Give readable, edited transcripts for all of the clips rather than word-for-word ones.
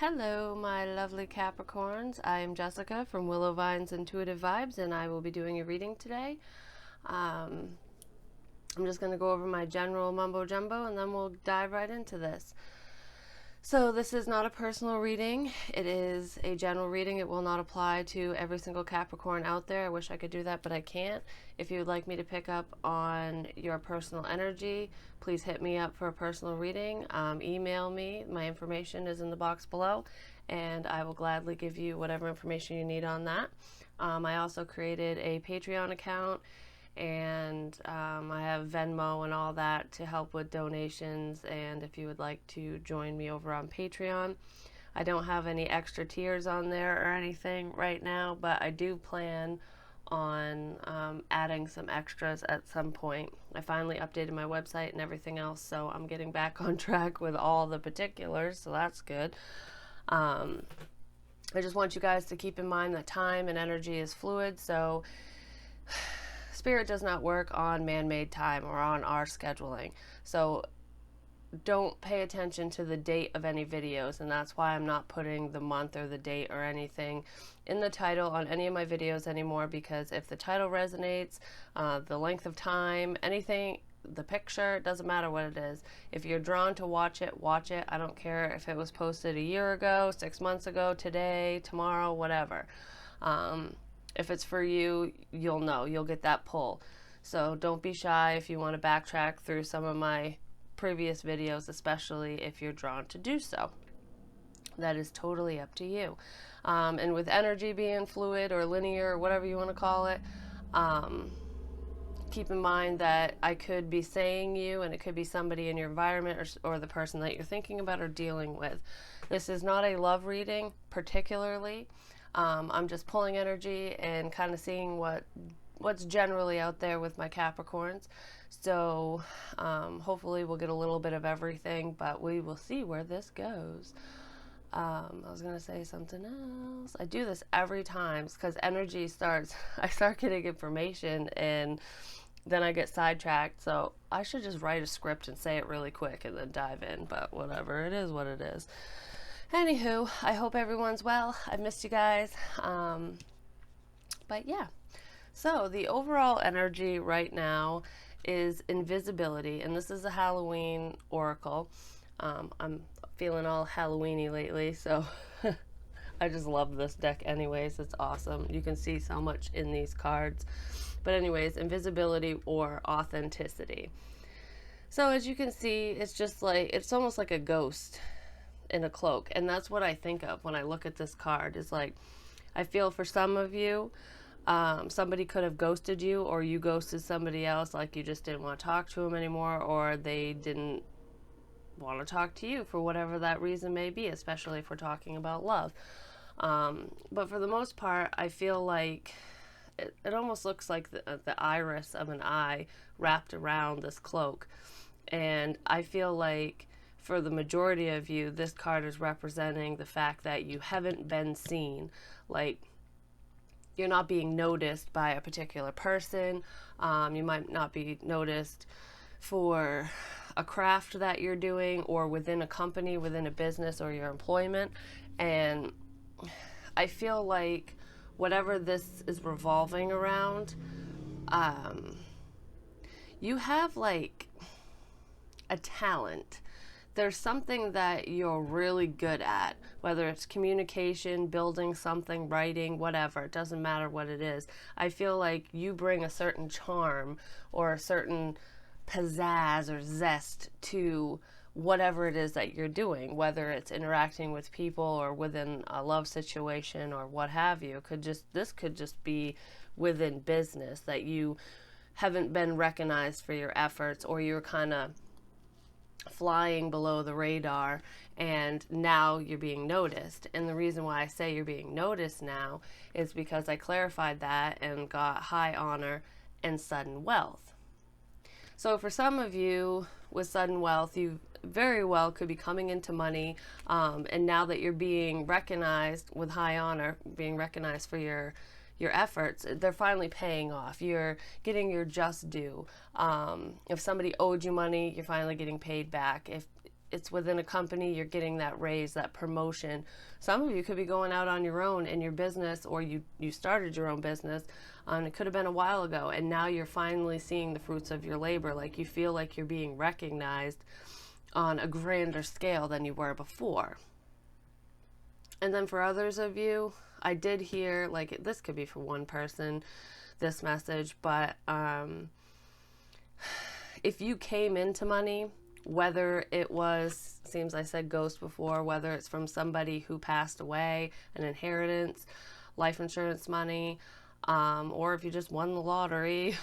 Hello, my lovely Capricorns. I am Jessica from Willow Vine's Intuitive Vibes, and I will be doing a reading today. I'm just going to go over my general mumbo jumbo, and then we'll dive right into this. So this is not a personal reading. It is a general reading. It will not apply to every single Capricorn out there. I wish I could do that, but I can't. If you would like me to pick up on your personal energy, please hit me up for a personal reading. Email me. My information is in the box below, and I will gladly give you whatever information you need on that. I also created a Patreon account, and I have Venmo and all that to help with donations, and if you would like to join me over on Patreon. I don't have any extra tiers on there or anything right now, but I do plan on adding some extras at some point. I finally updated my website and everything else, so I'm getting back on track with all the particulars, so that's good. I just want you guys to keep in mind that time and energy is fluid, so Spirit does not work on man-made time or on our scheduling. So don't pay attention to the date of any videos, and that's why I'm not putting the month or the date or anything in the title on any of my videos anymore, because if the title resonates, the length of time, anything, the picture, it doesn't matter what it is. If you're drawn to watch it, watch it. I don't care if it was posted a year ago, 6 months ago, today, tomorrow, whatever. If it's for you, you'll know. You'll get that pull. So don't be shy if you want to backtrack through some of my previous videos, especially if you're drawn to do so. That is totally up to you. And with energy being fluid or linear or whatever you want to call it, keep in mind that I could be saying you, and it could be somebody in your environment or the person that you're thinking about or dealing with. This is not a love reading particularly. I'm just pulling energy and kind of seeing what's generally out there with my Capricorns. So hopefully we'll get a little bit of everything, but we will see where this goes. I was going to say something else. I do this every time because energy starts, I start getting information and then I get sidetracked. So I should just write a script and say it really quick and then dive in, but whatever, it is what it is. Anywho, I hope everyone's well. I've missed you guys. But yeah, so the overall energy right now is invisibility, and this is a Halloween oracle. I'm feeling all Halloweeny lately, so I just love this deck anyways. It's awesome. You can see so much in these cards. But anyways, invisibility or authenticity. So as you can see, it's just like, it's almost like a ghost in a cloak, and that's what I think of when I look at this card. Is like, I feel for some of you, somebody could have ghosted you, or you ghosted somebody else, like you just didn't want to talk to them anymore, or they didn't want to talk to you for whatever that reason may be, especially if we're talking about love. But for the most part, I feel like it almost looks like the iris of an eye wrapped around this cloak, and I feel like for the majority of you, this card is representing the fact that you haven't been seen. Like, you're not being noticed by a particular person. You might not be noticed for a craft that you're doing, or within a company, within a business, or your employment. And I feel like whatever this is revolving around, you have like a talent. There's something that you're really good at, whether it's communication, building something, writing, whatever. It doesn't matter what it is. I feel like you bring a certain charm or a certain pizzazz or zest to whatever it is that you're doing, whether it's interacting with people or within a love situation or what have you. This could just be within business, that you haven't been recognized for your efforts, or you're kind of flying below the radar, and now you're being noticed. And the reason why I say you're being noticed now is because I clarified that and got high honor and sudden wealth. So for some of you with sudden wealth, you very well could be coming into money, and now that you're being recognized with high honor, being recognized for your efforts, they're finally paying off. You're getting your just due. If somebody owed you money, you're finally getting paid back. it's within a company, you're getting that raise, that promotion. Some of you could be going out on your own in your business, or you started your own business, and it could have been a while ago, and now you're finally seeing the fruits of your labor. Like, you feel like you're being recognized on a grander scale than you were before. And then for others of you, I did hear, like, this could be for one person, this message, but if you came into money, whether it was, seems I said ghost before, whether it's from somebody who passed away, an inheritance, life insurance money, or if you just won the lottery,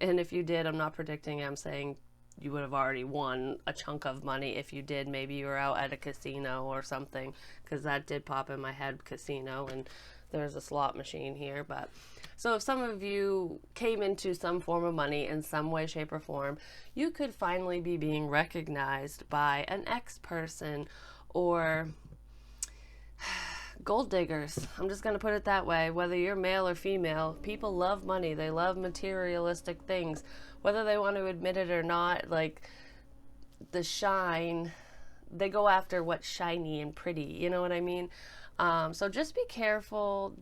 and if you did, I'm not predicting, I'm saying you would have already won a chunk of money. If you did, maybe you were out at a casino or something, because that did pop in my head, casino, and there's a slot machine here. But so if some of you came into some form of money in some way, shape, or form, you could finally be being recognized by an ex-person or gold diggers. I'm just going to put it that way. Whether you're male or female, people love money. They love materialistic things. Whether they want to admit it or not, like the shine, they go after what's shiny and pretty. You know what I mean? So just be careful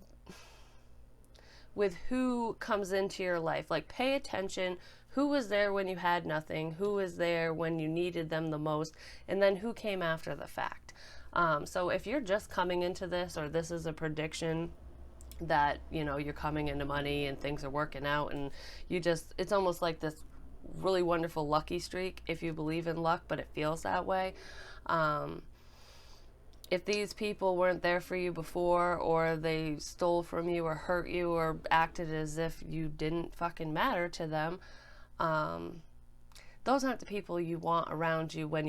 with who comes into your life. Like, pay attention. Who was there when you had nothing? Who was there when you needed them the most? And then who came after the fact? So if you're just coming into this, or this is a prediction that, you know, you're coming into money and things are working out, and you just, it's almost like this really wonderful lucky streak, if you believe in luck, but it feels that way. If these people weren't there for you before, or they stole from you or hurt you or acted as if you didn't fucking matter to them, those aren't the people you want around you when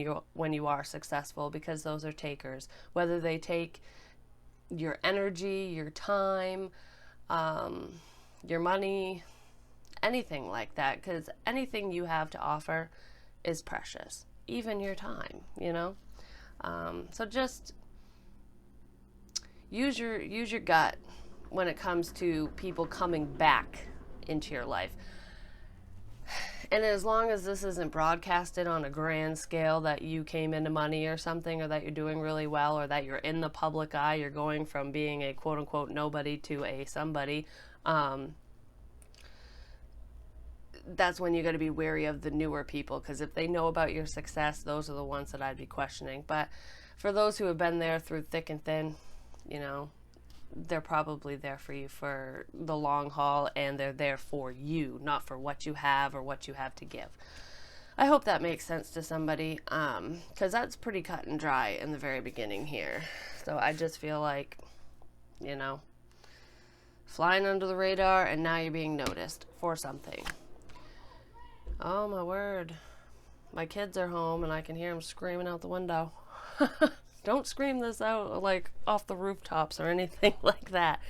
you are successful, because those are takers. Whether they take your energy, your time, your money, anything like that, because anything you have to offer is precious, even your time, you know. So just use your gut when it comes to people coming back into your life. And as long as this isn't broadcasted on a grand scale that you came into money or something, or that you're doing really well, or that you're in the public eye, you're going from being a quote unquote nobody to a somebody, that's when you got to be wary of the newer people, because if they know about your success, those are the ones that I'd be questioning. But for those who have been there through thick and thin, you know, they're probably there for you for the long haul, and they're there for you, not for what you have or what you have to give. I hope that makes sense to somebody, because that's pretty cut and dry in the very beginning here. So I just feel like, you know, flying under the radar, and now you're being noticed for something. Oh my word. My kids are home and I can hear them screaming out the window. Don't scream this out like off the rooftops or anything like that.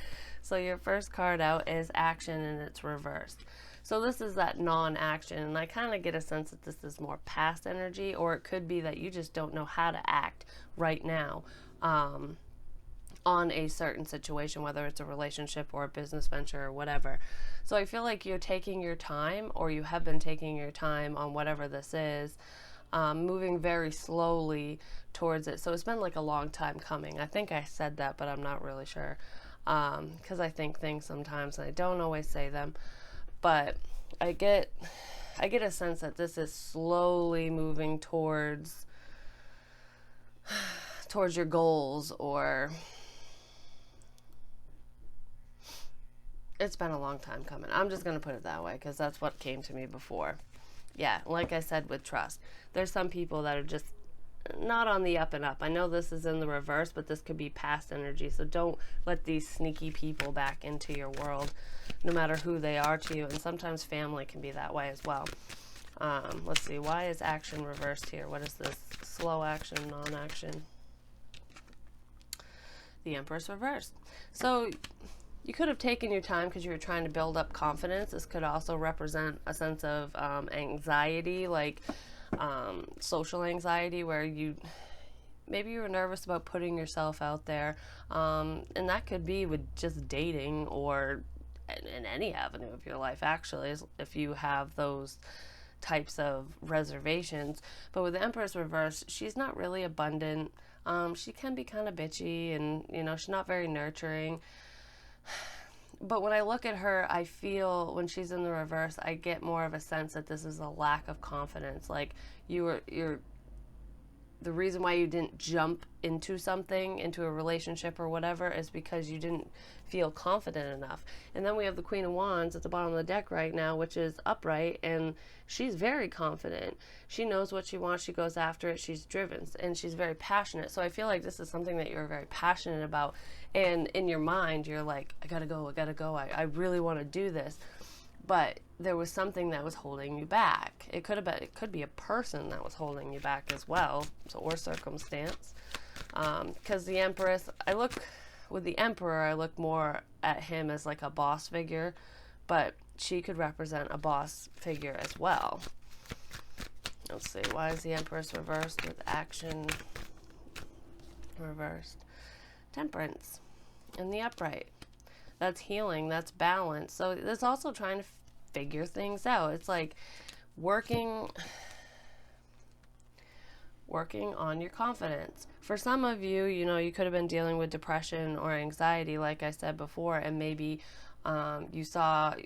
So your first card out is action, and it's reversed. So this is that non-action, and I kind of get a sense that this is more past energy, or it could be that you just don't know how to act right now on a certain situation, whether it's a relationship or a business venture or whatever. So I feel like you're taking your time, or you have been taking your time on whatever this is, moving very slowly towards it. So it's been like a long time coming. I think I said that, but I'm not really sure, because I think things sometimes and I don't always say them. But I get a sense that this is slowly moving towards your goals, or it's been a long time coming. I'm just going to put it that way, because that's what came to me before. Yeah, like I said with trust, there's some people that are just not on the up and up. I know this is in the reverse, but this could be past energy. So don't let these sneaky people back into your world, no matter who they are to you. And sometimes family can be that way as well. Let's see, why is action reversed here? What is this? Slow action, non-action. The Empress reversed. So you could have taken your time because you were trying to build up confidence. This could also represent a sense of anxiety, like social anxiety, where maybe you were nervous about putting yourself out there, and that could be with just dating, or in any avenue of your life, actually, if you have those types of reservations. But with the Empress reverse, she's not really abundant. She can be kind of bitchy, and she's not very nurturing. But when I look at her, I feel when she's in the reverse, I get more of a sense that this is a lack of confidence. Like you're the reason why you didn't jump into something, into a relationship or whatever, is because you didn't feel confident enough. And then we have the Queen of Wands at the bottom of the deck right now, which is upright, and she's very confident. She knows what she wants. She goes after it. She's driven, and she's very passionate. So I feel like this is something that you're very passionate about. And in your mind, you're like, I gotta go. I really want to do this. But there was something that was holding you back. It could be a person that was holding you back as well, or circumstance. Because the Empress, with the Emperor, I look more at him as like a boss figure, but she could represent a boss figure as well. Let's see, why is the Empress reversed with action reversed? Temperance in the upright. That's healing, that's balance. So it's also trying to figure things out. It's like working on your confidence. For some of you, you could have been dealing with depression or anxiety, like I said before, and maybe you sought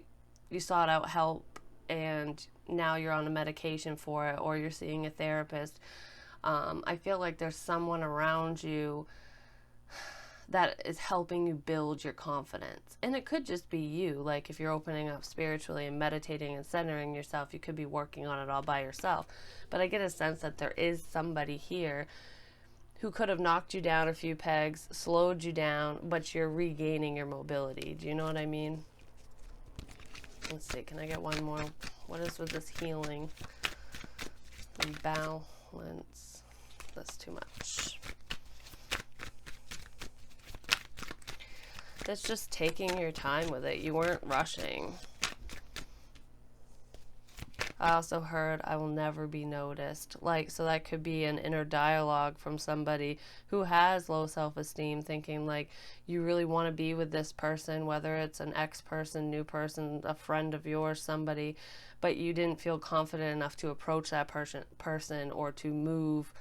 out help and now you're on a medication for it, or you're seeing a therapist. I feel like there's someone around you that is helping you build your confidence. And it could just be you. Like if you're opening up spiritually and meditating and centering yourself, you could be working on it all by yourself. But I get a sense that there is somebody here who could have knocked you down a few pegs, slowed you down, but you're regaining your mobility. Do you know what I mean? Let's see, can I get one more? What is with this healing and balance? That's too much. It's just taking your time with it. You weren't rushing. I also heard I will never be noticed. So that could be an inner dialogue from somebody who has low self-esteem, thinking like you really want to be with this person, whether it's an ex-person, new person, a friend of yours, somebody, but you didn't feel confident enough to approach that person or to move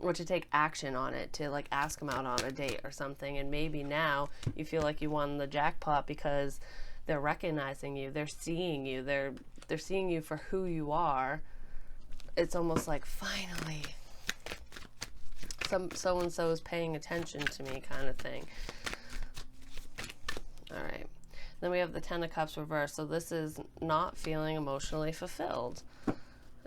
or to take action on it, to like ask them out on a date or something. And maybe now you feel like you won the jackpot because they're recognizing you, they're seeing you, they're seeing you for who you are. It's almost like finally so-and-so is paying attention to me, kind of thing. All right, then we have the Ten of Cups reversed. So this is not feeling emotionally fulfilled.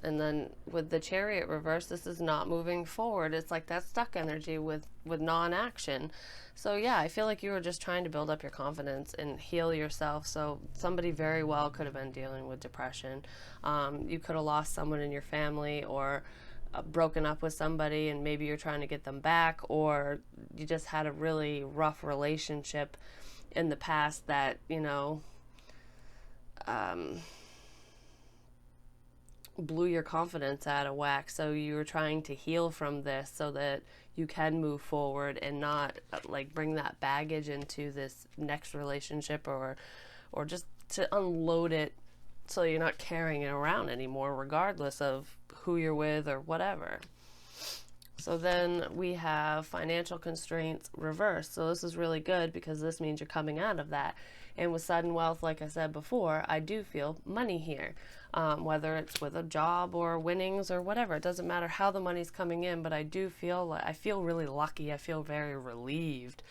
And then with the Chariot reverse, this is not moving forward. It's like that stuck energy with non-action. So yeah, I feel like you were just trying to build up your confidence and heal yourself. So somebody very well could have been dealing with depression. You could have lost someone in your family, or broken up with somebody, and maybe you're trying to get them back, or you just had a really rough relationship in the past that, blew your confidence out of whack. So you were trying to heal from this so that you can move forward and not like bring that baggage into this next relationship, or just to unload it so you're not carrying it around anymore, regardless of who you're with or whatever. So then we have financial constraints reversed. So this is really good because this means you're coming out of that. And with sudden wealth, like I said before, I do feel money here, whether it's with a job or winnings or whatever. It doesn't matter how the money's coming in, but I do feel I feel really lucky. I feel very relieved.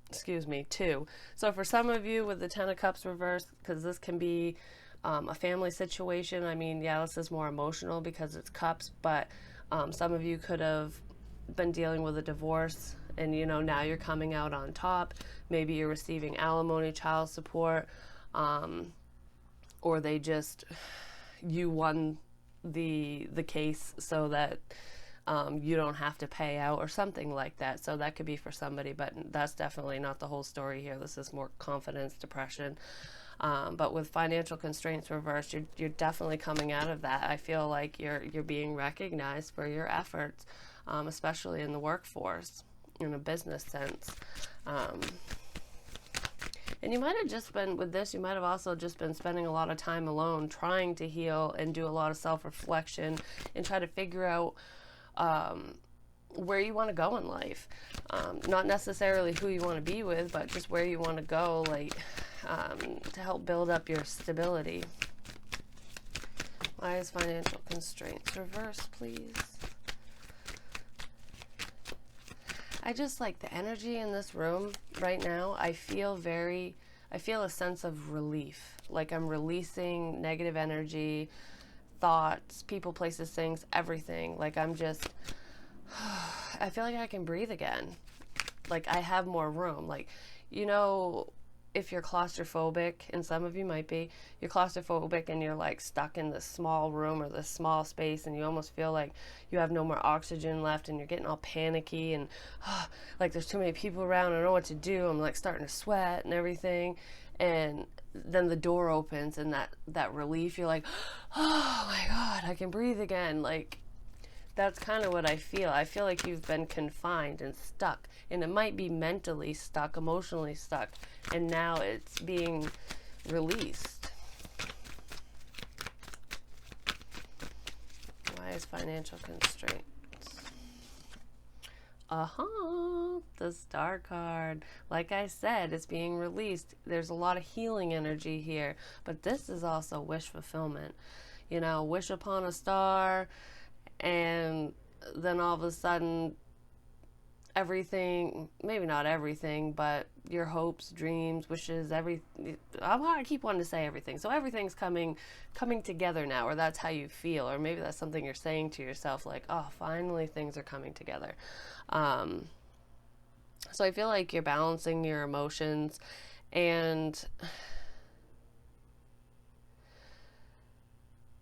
Excuse me, too. So for some of you with the Ten of Cups reversed, because this can be a family situation. I mean, yeah, this is more emotional because it's cups, but some of you could have been dealing with a divorce, and now you're coming out on top. Maybe you're receiving alimony, child support, or you won the case so that you don't have to pay out or something like that. So that could be for somebody, but that's definitely not the whole story here. This is more confidence, depression. But with financial constraints reversed, you're definitely coming out of that. I feel like you're being recognized for your efforts, especially in the workforce, in a business sense. And you might have just been, with this, you might have also just been spending a lot of time alone trying to heal and do a lot of self-reflection and try to figure out where you want to go in life. Not necessarily who you want to be with, but just where you want to go, like to help build up your stability. Why is financial constraints reversed, please? I just like the energy in this room right now. I feel a sense of relief. Like I'm releasing negative energy, thoughts, people, places, things, everything. Like I'm just, I feel like I can breathe again. Like I have more room. Like, you know, if you're claustrophobic, and some of you might be, you're claustrophobic and you're like stuck in this small room or this small space and you almost feel like you have no more oxygen left and you're getting all panicky and like there's too many people around, I don't know what to do, I'm like starting to sweat and everything. And then the door opens and that relief, you're like, oh my God, I can breathe again. Like that's kind of what I feel. I feel like you've been confined and stuck, and it might be mentally stuck, emotionally stuck, and now it's being released. Why is financial constraints? The Star card. Like I said, it's being released. There's a lot of healing energy here, but this is also wish fulfillment. You know, wish upon a star, and then all of a sudden everything, maybe not everything, but your hopes, dreams, wishes, I keep wanting to say everything. So everything's coming together now, or that's how you feel, or maybe that's something you're saying to yourself, like, oh, finally things are coming together. So I feel like you're balancing your emotions, and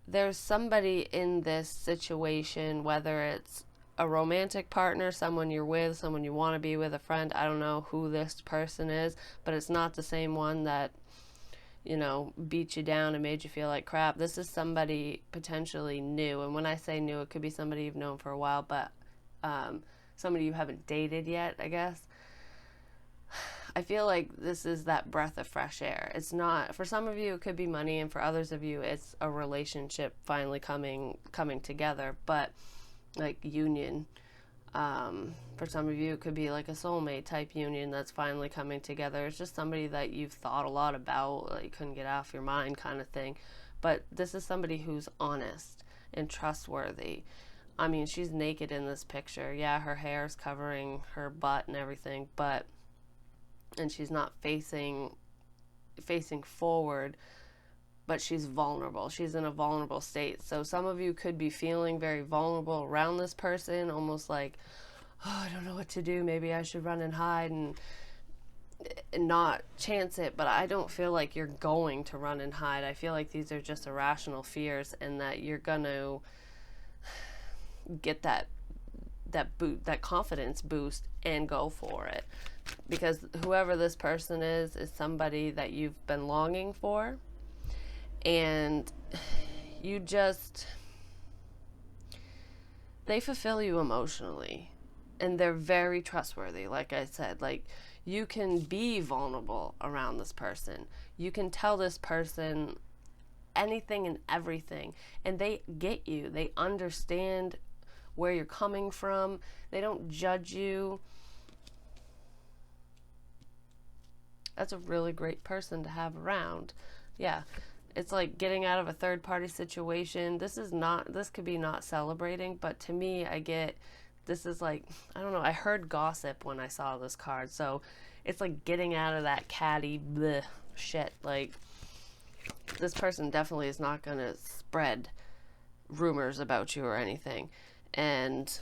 there's somebody in this situation, whether it's a romantic partner, someone you're with, someone you want to be with, a friend, I don't know who this person is, but it's not the same one that, you know, beat you down and made you feel like crap. This is somebody potentially new, and when I say new, it could be somebody you've known for a while, but somebody you haven't dated yet, I guess. I feel like this is that breath of fresh air. It's not, for some of you it could be money, and for others of you it's a relationship finally coming together, but like union. For some of you it could be like a soulmate type union that's finally coming together. It's just somebody that you've thought a lot about, like you couldn't get off your mind kind of thing. But this is somebody who's honest and trustworthy. I mean, she's naked in this picture. Yeah, her hair's covering her butt and everything, and she's not facing forward, but she's vulnerable. She's in a vulnerable state. So some of you could be feeling very vulnerable around this person, almost like, oh, I don't know what to do. Maybe I should run and hide and not chance it. But I don't feel like you're going to run and hide. I feel like these are just irrational fears, and that you're going to get that confidence boost and go for it. Because whoever this person is somebody that you've been longing for, and they fulfill you emotionally, and they're very trustworthy. Like I said, like you can be vulnerable around this person. You can tell this person anything and everything, and they get you. They understand where you're coming from. They don't judge you. That's a really great person to have around. Yeah. It's like getting out of a third party situation. This could be not celebrating, but to me, this is like, I don't know, I heard gossip when I saw this card. So it's like getting out of that catty bleh shit. Like this person definitely is not going to spread rumors about you or anything. And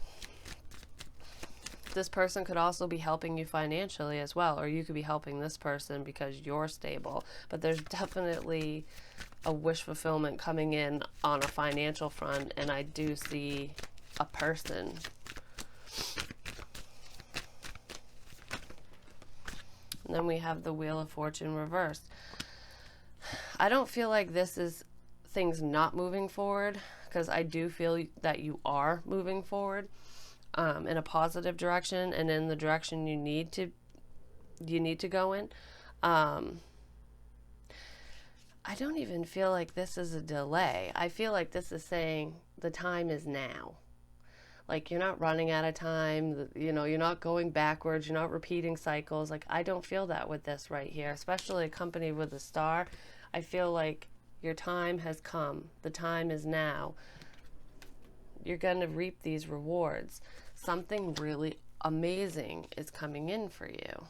this person could also be helping you financially as well, or you could be helping this person because you're stable. But there's definitely a wish fulfillment coming in on a financial front, and I do see a person. And then we have the Wheel of Fortune reversed. I don't feel like this is things not moving forward, because I do feel that you are moving forward in a positive direction and in the direction you need to go in. Um, I don't even feel like this is a delay. I feel like this is saying the time is now. Like, you're not running out of time, you know, you're not going backwards, you're not repeating cycles. Like, I don't feel that with this right here, especially accompanied with a star. I feel like your time has come. The time is now. You're going to reap these rewards. Something really amazing is coming in for you.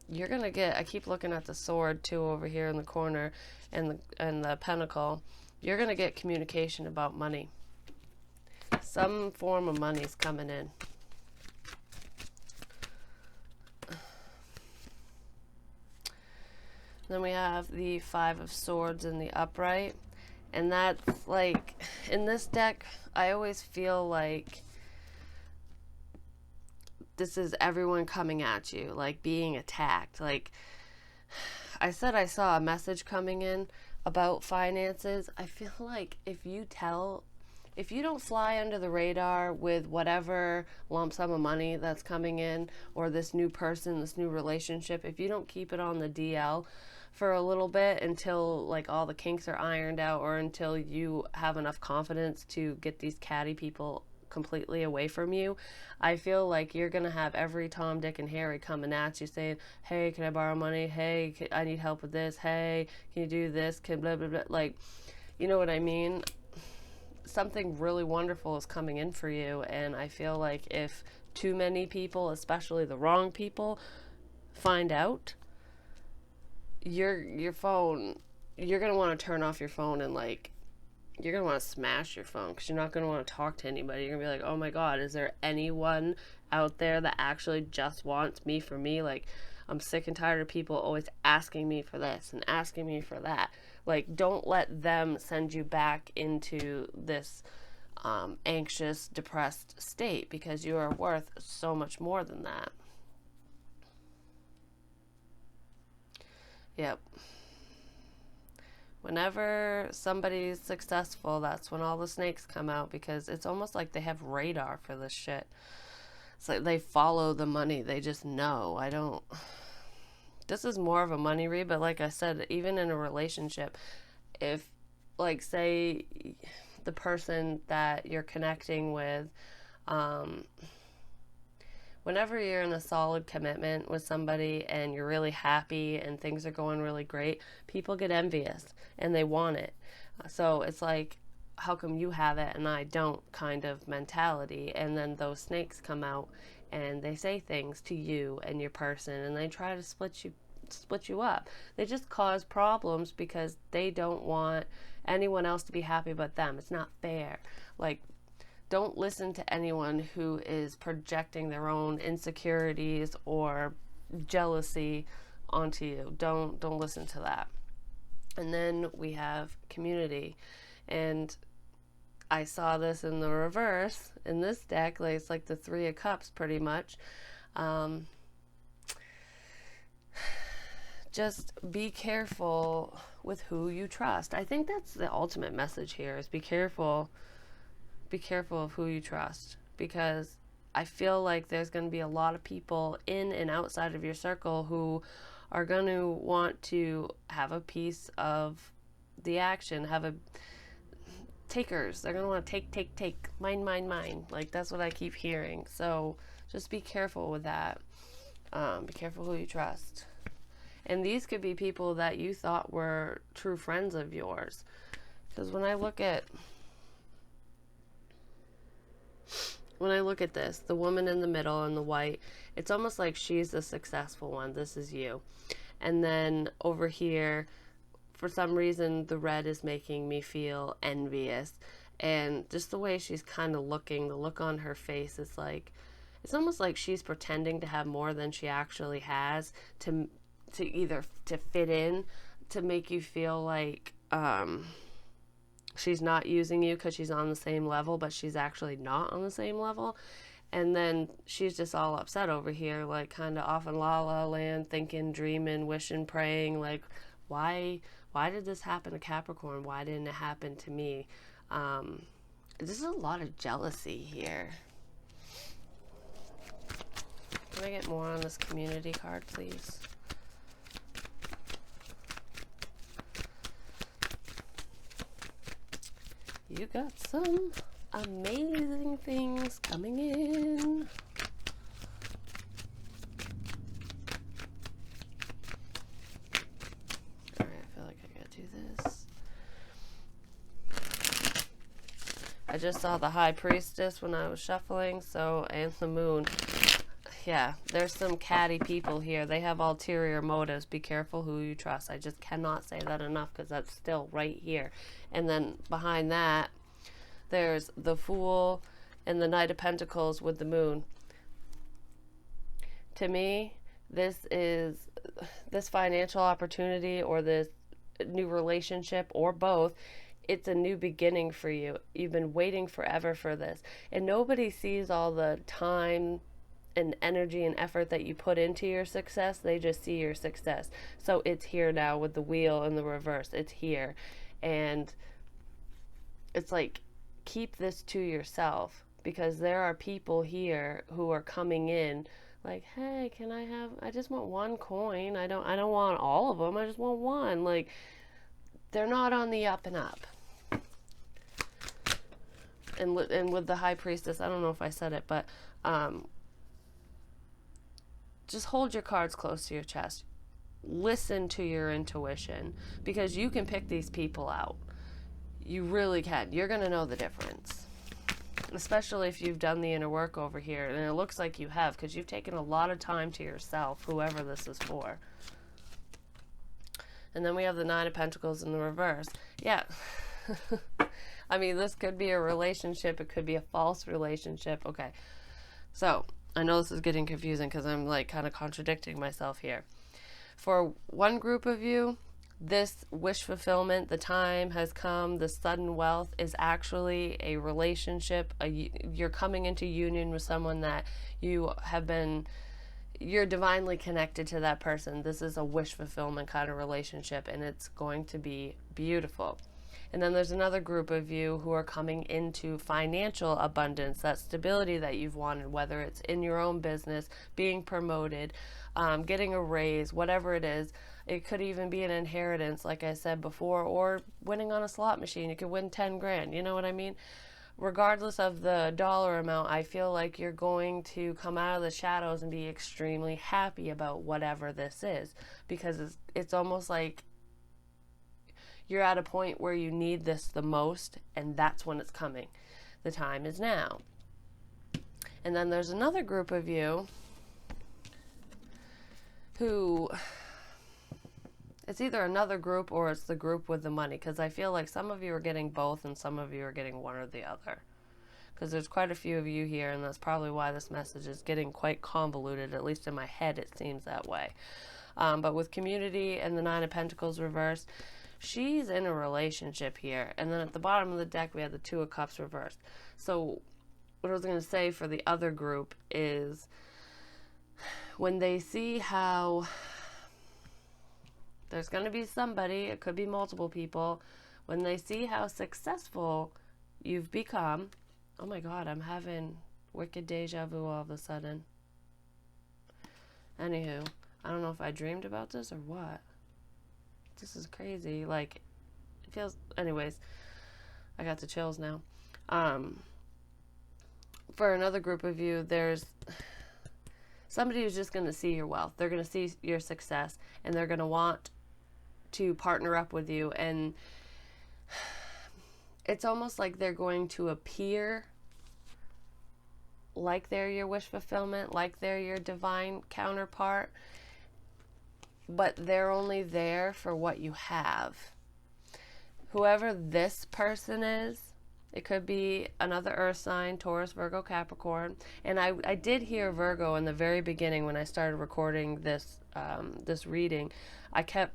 You're going to get, I keep looking at the sword too over here in the corner, and the pentacle. You're going to get communication about money. Some form of money is coming in. Then we have the Five of Swords in the upright. And that's like, in this deck, I always feel like this is everyone coming at you, like being attacked. Like, I said I saw a message coming in about finances. I feel like if you don't fly under the radar with whatever lump sum of money that's coming in, or this new person, this new relationship, if you don't keep it on the DL for a little bit until like all the kinks are ironed out, or until you have enough confidence to get these catty people completely away from you, I feel like you're gonna have every Tom, Dick, and Harry coming at you saying, hey, can I borrow money? Hey, I need help with this. Hey, can you do this? Can blah blah blah. Like, you know what I mean? Something really wonderful is coming in for you, and I feel like if too many people, especially the wrong people, find out, your phone, you're gonna want to turn off your phone, and like, you're going to want to smash your phone, because you're not going to want to talk to anybody. You're going to be like, oh my God, is there anyone out there that actually just wants me for me? Like, I'm sick and tired of people always asking me for this and asking me for that. Like, don't let them send you back into this anxious, depressed state, because you are worth so much more than that. Yep. Whenever somebody's successful, that's when all the snakes come out, because it's almost like they have radar for this shit. It's like they follow the money. They just know. This is more of a money read, but like I said, even in a relationship, if, like, say the person that you're connecting with, whenever you're in a solid commitment with somebody and you're really happy and things are going really great, people get envious and they want it. So it's like, how come you have it and I don't, kind of mentality. And then those snakes come out and they say things to you and your person, and they try to split you up. They just cause problems because they don't want anyone else to be happy but them. It's not fair. Like, don't listen to anyone who is projecting their own insecurities or jealousy onto you. Don't listen to that. And then we have community. And I saw this in the reverse in this deck. Like, it's like the Three of Cups pretty much. Just be careful with who you trust. I think that's the ultimate message here, is be careful of who you trust, because I feel like there's going to be a lot of people in and outside of your circle who are going to want to have a piece of the action, takers. They're going to want to take, mine. Like, that's what I keep hearing. So just be careful with that. Be careful who you trust. And these could be people that you thought were true friends of yours. Because when I look at this, the woman in the middle in the white, it's almost like she's the successful one. This is you. And then over here, for some reason, the red is making me feel envious. And just the way she's kind of looking, the look on her face, is like, it's almost like she's pretending to have more than she actually has, to either to fit in, to make you feel like she's not using you because she's on the same level, but she's actually not on the same level. And then she's just all upset over here, like kind of off in la la land, thinking, dreaming, wishing, praying, like, why did this happen to Capricorn? Why didn't it happen to me? There's a lot of jealousy here. Can I get more on this community card, please? You got some amazing things coming in. Alright, I feel like I gotta do this. I just saw the High Priestess when I was shuffling, so, and the Moon. Yeah, there's some catty people here. They have ulterior motives. Be careful who you trust. I just cannot say that enough because that's still right here. And then behind that, there's the Fool and the Knight of Pentacles with the Moon. To me, this financial opportunity or this new relationship or both, it's a new beginning for you. You've been waiting forever for this. And nobody sees all the time and energy and effort that you put into your success. They just see your success. So it's here now with the Wheel and the reverse. It's here. And it's like, keep this to yourself, because there are people here who are coming in like, hey, can I just want one coin. I don't want all of them. I just want one. Like, they're not on the up and up. And with the High Priestess, I don't know if I said it, but just hold your cards close to your chest. Listen to your intuition, because you can pick these people out. You really can. You're going to know the difference, especially if you've done the inner work over here. And it looks like you have, because you've taken a lot of time to yourself, whoever this is for. And then we have the Nine of Pentacles in the reverse. Yeah. I mean, this could be a relationship. It could be a false relationship. Okay. So I know this is getting confusing because I'm like kind of contradicting myself here. For one group of you, this wish fulfillment, the time has come, the sudden wealth is actually a relationship. You're coming into union with someone that you're divinely connected to that person. This is a wish fulfillment kind of relationship, and it's going to be beautiful. And then there's another group of you who are coming into financial abundance, that stability that you've wanted, whether it's in your own business, being promoted, getting a raise, whatever it is. It could even be an inheritance, like I said before, or winning on a slot machine. You could win 10 grand. You know what I mean? Regardless of the dollar amount, I feel like you're going to come out of the shadows and be extremely happy about whatever this is, because it's almost like you're at a point where you need this the most, and that's when it's coming. The time is now. And then there's another group of you who, it's either another group or it's the group with the money, because I feel like some of you are getting both and some of you are getting one or the other. Because there's quite a few of you here, and that's probably why this message is getting quite convoluted. At least in my head it seems that way. But with community and the Nine of Pentacles reversed, she's in a relationship here. And then at the bottom of the deck, we have the Two of Cups reversed. So what I was going to say for the other group is, when they see how there's going to be somebody, it could be multiple people, when they see how successful you've become. Oh my God, I'm having wicked deja vu all of a sudden. Anywho, I don't know if I dreamed about this or what. This is crazy. Like, it feels, anyways, I got the chills now. For another group of you, there's somebody who's just going to see your wealth. They're going to see your success, and they're going to want to partner up with you. And it's almost like they're going to appear like they're your wish fulfillment, like they're your divine counterpart, but they're only there for what you have. Whoever this person is, it could be another earth sign, Taurus, Virgo, Capricorn. And I did hear Virgo in the very beginning when I started recording this this reading. I kept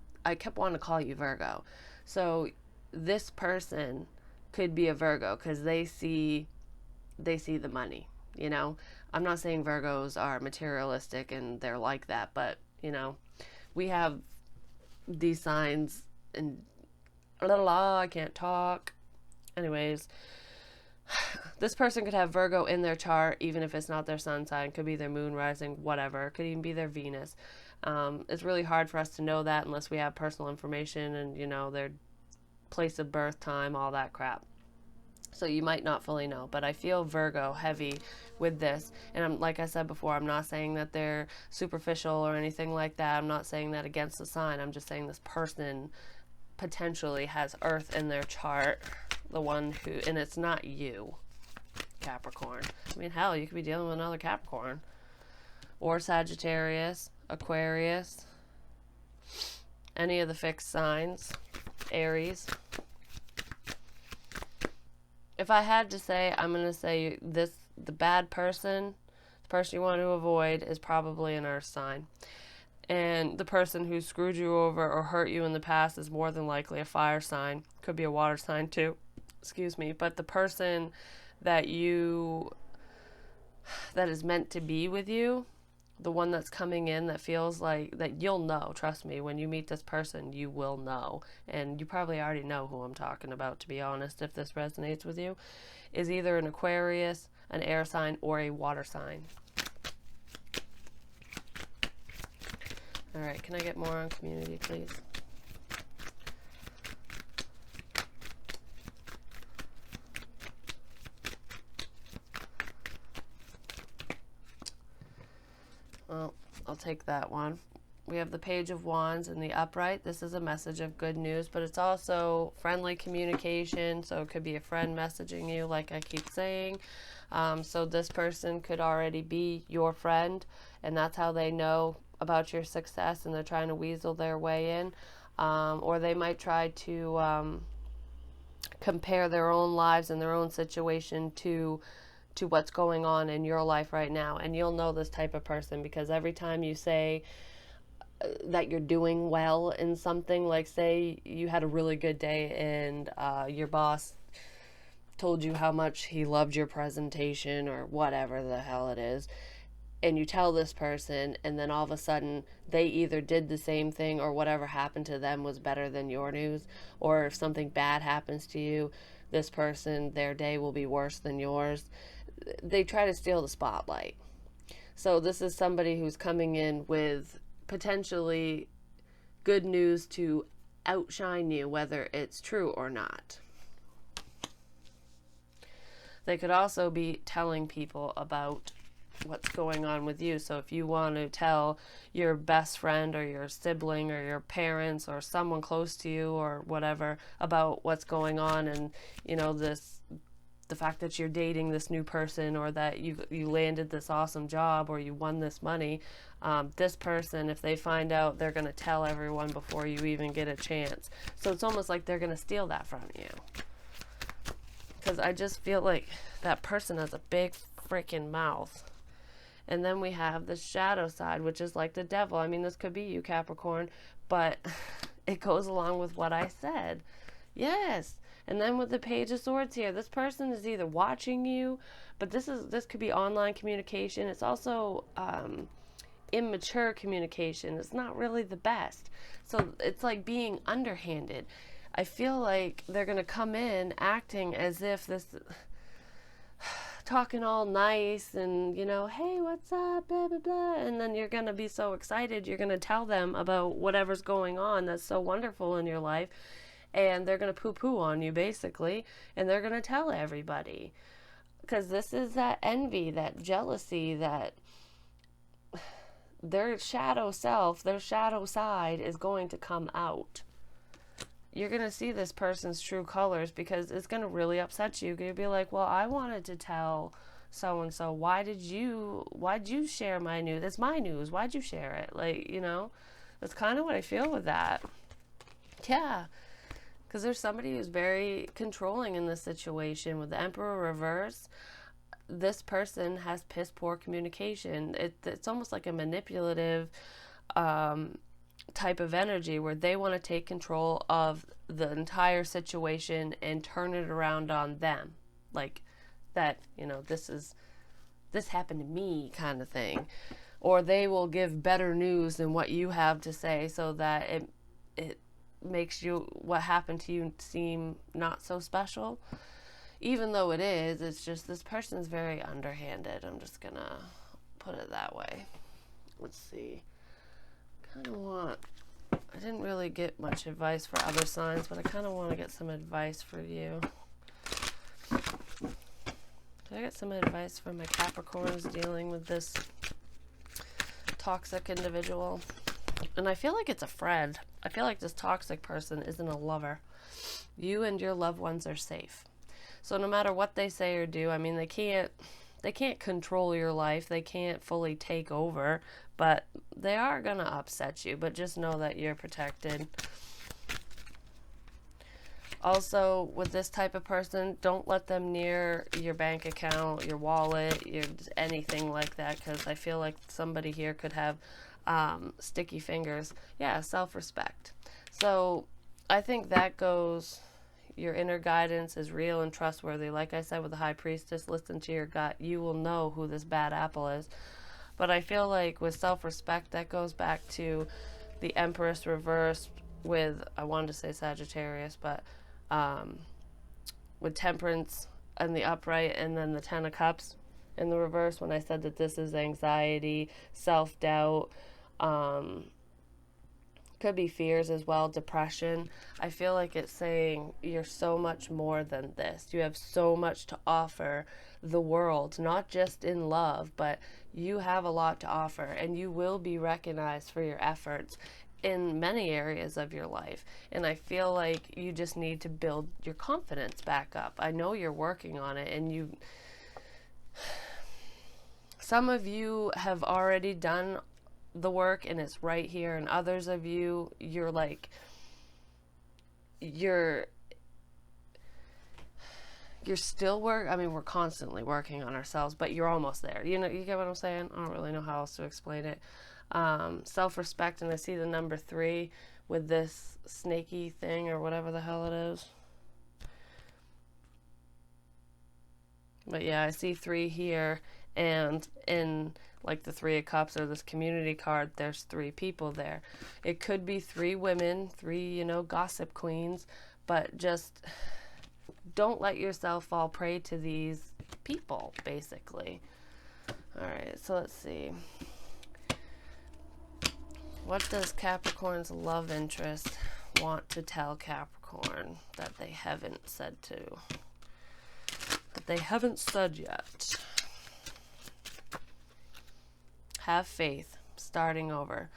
wanting to call you Virgo. So this person could be a Virgo because they see the money, you know. I'm not saying Virgos are materialistic and they're like that, but you know, we have these signs and I can't talk. Anyways, this person could have Virgo in their chart, even if it's not their sun sign. Could be their moon, rising, whatever. Could even be their Venus. It's really hard for us to know that unless we have personal information and, you know, their place of birth, time, all that crap. So you might not fully know, but I feel Virgo heavy with this. And I'm, like I said before, I'm not saying that they're superficial or anything like that. I'm not saying that against the sign. I'm just saying this person potentially has Earth in their chart, the one who, and it's not you, Capricorn. I mean, hell, you could be dealing with another Capricorn or Sagittarius, Aquarius, any of the fixed signs, Aries. If I had to say, I'm going to say this, the bad person, the person you want to avoid is probably an earth sign. And the person who screwed you over or hurt you in the past is more than likely a fire sign. Could be a water sign too. Excuse me. But the person that is meant to be with you, the one that's coming in that feels like that, you'll know, trust me, when you meet this person, you will know. And you probably already know who I'm talking about, to be honest, if this resonates with you, is either an Aquarius, an air sign, or a water sign. All right, can I get more on community, please? Well, I'll take that one. We have the Page of Wands in the upright. This is a message of good news, but it's also friendly communication. So it could be a friend messaging you, like I keep saying. So this person could already be your friend, and that's how they know about your success, and they're trying to weasel their way in. Or they might try to compare their own lives and their own situation to what's going on in your life right now. And you'll know this type of person because every time you say that you're doing well in something, like say you had a really good day and your boss told you how much he loved your presentation or whatever the hell it is, and you tell this person, and then all of a sudden they either did the same thing or whatever happened to them was better than your news, or if something bad happens to you, this person, their day will be worse than yours. They try to steal the spotlight. So this is somebody who's coming in with potentially good news to outshine you, whether it's true or not. They could also be telling people about what's going on with you. So if you want to tell your best friend or your sibling or your parents or someone close to you or whatever about what's going on, and you know, the fact that you're dating this new person, or that you landed this awesome job, or you won this money, this person, if they find out, they're going to tell everyone before you even get a chance. So it's almost like they're going to steal that from you. Because I just feel like that person has a big freaking mouth. And then we have the shadow side, which is like the devil. I mean, this could be you, Capricorn, but it goes along with what I said. Yes. And then with the Page of Swords here, this person is either watching you, but this could be online communication. It's also immature communication. It's not really the best. So it's like being underhanded. I feel like they're going to come in acting as if this, talking all nice and, you know, hey, what's up, blah, blah, blah. And then you're going to be so excited. You're going to tell them about whatever's going on that's so wonderful in your life. And they're going to poo-poo on you, basically. And they're going to tell everybody. Because this is that envy, that jealousy, that their shadow self, their shadow side is going to come out. You're going to see this person's true colors because it's going to really upset you. You'll be like, well, I wanted to tell so-and-so. Why'd you share my news? It's my news. Why'd you share it? Like, you know, that's kind of what I feel with that. Yeah. Because there's somebody who's very controlling in this situation. With the Emperor reverse, this person has piss poor communication. It's almost like a manipulative type of energy where they want to take control of the entire situation and turn it around on them. Like that, you know, this happened to me kind of thing. Or they will give better news than what you have to say so that it makes you, what happened to you, seem not so special. even though it is, it's just this person's very underhanded. I'm just gonna put it that way. Let's see. Kind of want, I didn't really get much advice for other signs, but I kind of want to get some advice for you. Did I get some advice for my Capricorns dealing with this toxic individual? And I feel like it's a friend. I feel like this toxic person isn't a lover. You and your loved ones are safe. So no matter what they say or do, I mean, they can't control your life. They can't fully take over, but they are going to upset you. But just know that you're protected. Also, with this type of person, don't let them near your bank account, your wallet, anything like that, because I feel like somebody here could have sticky fingers. Yeah, self-respect. So I think that goes, your inner guidance is real and trustworthy. Like I said with the High Priestess, listen to your gut. You will know who this bad apple is. But I feel like with self-respect, that goes back to the Empress reversed with, I wanted to say Sagittarius, but with Temperance and the upright, and then the Ten of Cups in the reverse, when I said that this is anxiety, self-doubt, could be fears as well, depression. I feel like it's saying you're so much more than this. You have so much to offer the world, not just in love, but you have a lot to offer, and you will be recognized for your efforts in many areas of your life. And I feel like you just need to build your confidence back up. I know you're working on it, and some of you have already done the work and it's right here, and others of you, you're still we're constantly working on ourselves, but you're almost there. You know, you get what I'm saying? I don't really know how else to explain it. Self-respect, and I see the number 3 with this snaky thing or whatever the hell it is. But yeah, I see 3 here, and in like the 3 of Cups or this community card, there's 3 people there. It could be 3 women, 3, gossip queens, but just don't let yourself fall prey to these people, basically. All right, so let's see. What does Capricorn's love interest want to tell Capricorn that they haven't said yet? Have faith. Starting over.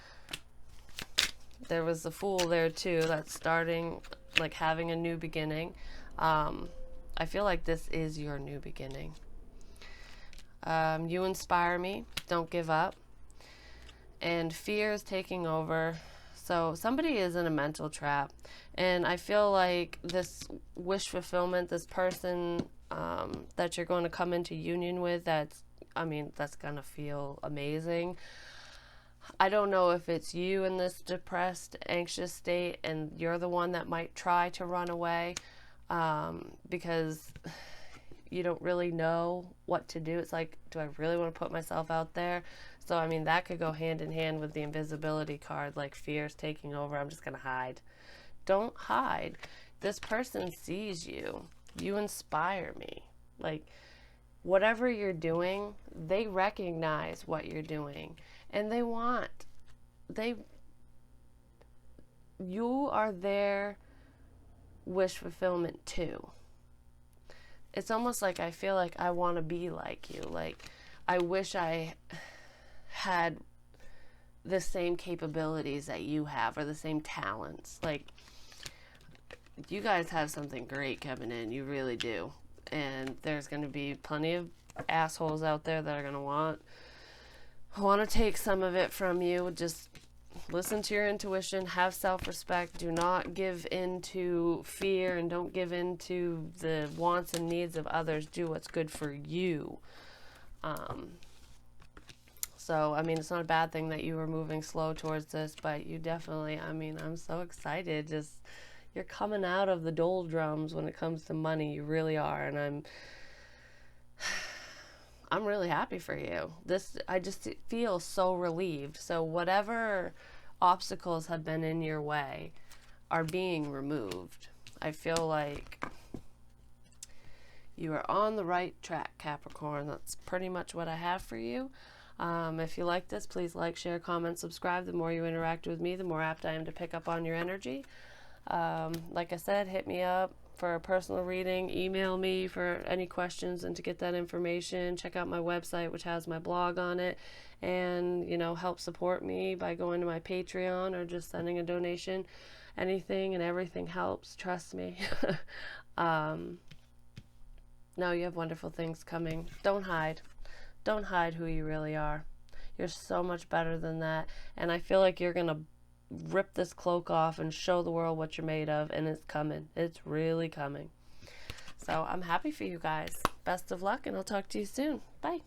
There was the Fool there too. That's starting, like having a new beginning. I feel like this is your new beginning. You inspire me. Don't give up. And fear is taking over. So somebody is in a mental trap. And I feel like this wish fulfillment, this person that you're going to come into union with, that's going to feel amazing. I don't know if it's you in this depressed, anxious state and you're the one that might try to run away because you don't really know what to do. It's like, do I really want to put myself out there? So, that could go hand in hand with the Invisibility card, like fear's taking over. I'm just going to hide. Don't hide. This person sees you. You inspire me. Like, whatever you're doing, they recognize what you're doing. And you are their wish fulfillment too. It's almost like I feel like I want to be like you. Like, I wish I had the same capabilities that you have, or the same talents. Like, you guys have something great coming in. You really do. And there's going to be plenty of assholes out there that are going to want to take some of it from you. Just listen to your intuition, have self-respect, do not give in to fear, and don't give in to the wants and needs of others. Do what's good for you. So, it's not a bad thing that you were moving slow towards this, but you definitely, I'm so excited. Just, you're coming out of the doldrums when it comes to money. You really are. And I'm really happy for you. I just feel so relieved. So whatever obstacles have been in your way are being removed. I feel like You are on the right track, Capricorn. That's pretty much what I have for you. If you like this, please like, share, comment, subscribe. The more you interact with me, the more apt I am to pick up on your energy. Like I said, hit me up for a personal reading. Email me for any questions and to get that information. Check out my website, which has my blog on it. And, you know, help support me by going to my Patreon or just sending a donation. Anything and everything helps. Trust me. No, you have wonderful things coming. Don't hide. Don't hide who you really are. You're so much better than that. And I feel like you're going to rip this cloak off and show the world what you're made of. And it's coming. It's really coming. So I'm happy for you guys. Best of luck, and I'll talk to you soon. Bye.